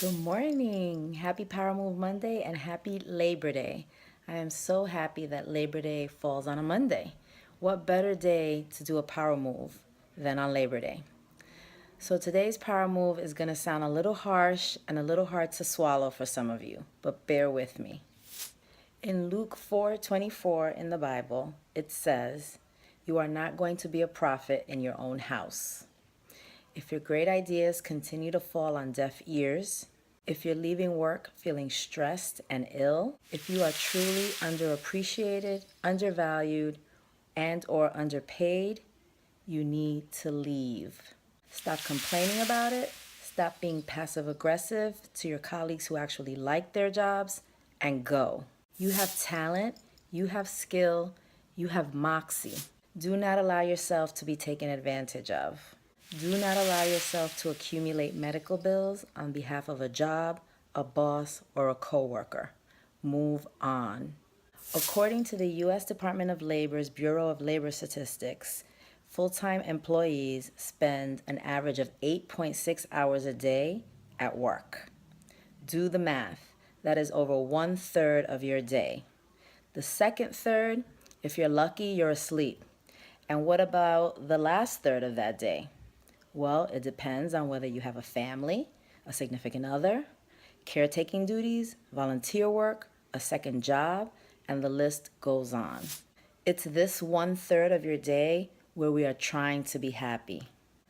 Good morning. Happy Power Move Monday and happy Labor Day. I am so happy that Labor Day falls on a Monday. What better day to do a power move than on Labor Day? So today's power move is going to sound a little harsh and a little hard to swallow for some of you, but bear with me. In Luke 4:24 in the Bible, it says, "You are not going to be a prophet in your own house." If your great ideas continue to fall on deaf ears, if you're leaving work feeling stressed and ill, if you are truly underappreciated, undervalued, and or underpaid, you need to leave. Stop complaining about it. Stop being passive aggressive to your colleagues who actually like their jobs, and go. You have talent, you have skill, you have moxie. Do not allow yourself to be taken advantage of. Do not allow yourself to accumulate medical bills on behalf of a job, a boss, or a coworker. Move on. According to the U.S. Department of Labor's Bureau of Labor Statistics, full-time employees spend an average of 8.6 hours a day at work. Do the math. That is over 1/3 of your day. The second third, if you're lucky, you're asleep. And what about the last third of that day? Well, it depends on whether you have a family, a significant other, caretaking duties, volunteer work, a second job, and the list goes on. It's this 1/3 of your day where we are trying to be happy.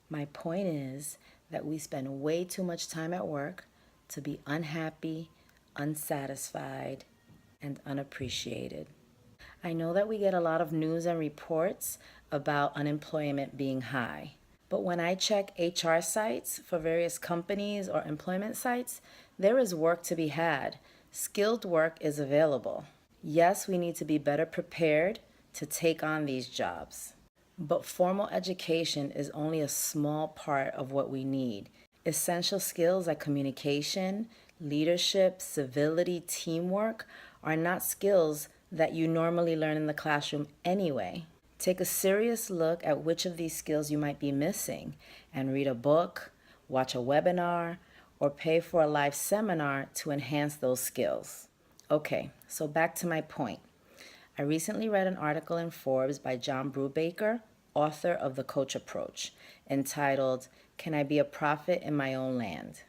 My point is that we spend way too much time at work to be unhappy, unsatisfied, and unappreciated. I know that we get a lot of news and reports about unemployment being high. But when I check HR sites for various companies or employment sites, there is work to be had. Skilled work is available. Yes, we need to be better prepared to take on these jobs. But formal education is only a small part of what we need. Essential skills like communication, leadership, civility, teamwork are not skills that you normally learn in the classroom anyway. Take a serious look at which of these skills you might be missing and read a book, watch a webinar, or pay for a live seminar to enhance those skills. Okay, so back to my point. I recently read an article in Forbes by John Brubaker, author of The Coach Approach, entitled, "Can I Be a Prophet in My Own Land?"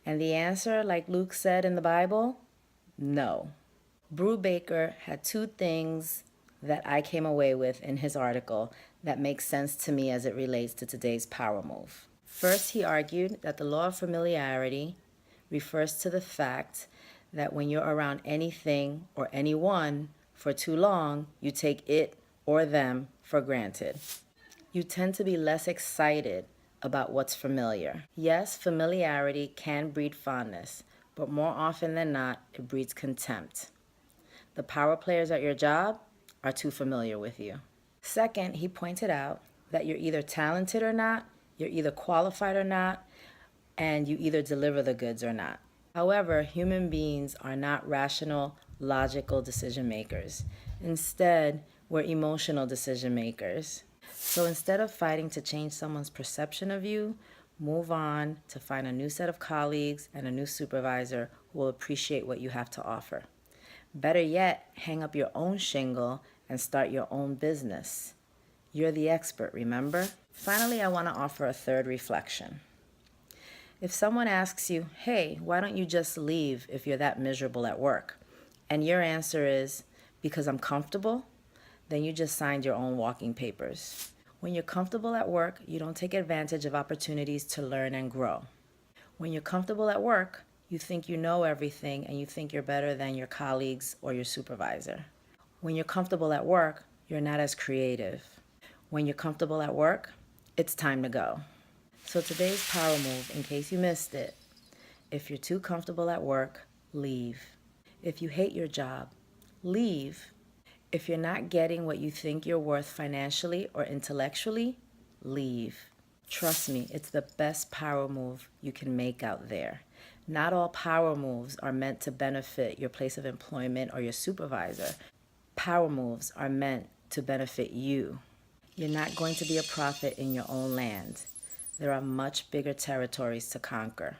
And the answer, like Luke said in the Bible, no. Brubaker had two things that I came away with in his article that makes sense to me as it relates to today's power move. First, he argued that the law of familiarity refers to the fact that when you're around anything or anyone for too long, you take it or them for granted. You tend to be less excited about what's familiar. Yes, familiarity can breed fondness, but more often than not, it breeds contempt. The power players at your job are too familiar with you. Second, he pointed out that you're either talented or not, you're either qualified or not, and you either deliver the goods or not. However, human beings are not rational, logical decision makers. Instead, we're emotional decision makers. So instead of fighting to change someone's perception of you, move on to find a new set of colleagues and a new supervisor who will appreciate what you have to offer. Better yet, hang up your own shingle and start your own business. You're the expert, remember? Finally, I want to offer a third reflection. If someone asks you, "Hey, why don't you just leave if you're that miserable at work?" and your answer is, "Because I'm comfortable," then you just signed your own walking papers. When you're comfortable at work, you don't take advantage of opportunities to learn and grow. When you're comfortable at work, you think you know everything and you think you're better than your colleagues or your supervisor. When you're comfortable at work, you're not as creative. When you're comfortable at work, it's time to go. So today's power move, in case you missed it, if you're too comfortable at work, leave. If you hate your job, leave. If you're not getting what you think you're worth financially or intellectually, leave. Trust me, it's the best power move you can make out there. Not all power moves are meant to benefit your place of employment or your supervisor. Power moves are meant to benefit you. You're not going to be a prophet in your own land. There are much bigger territories to conquer.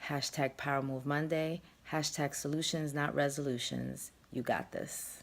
Hashtag Power Move Monday. Hashtag solutions, not resolutions. You got this.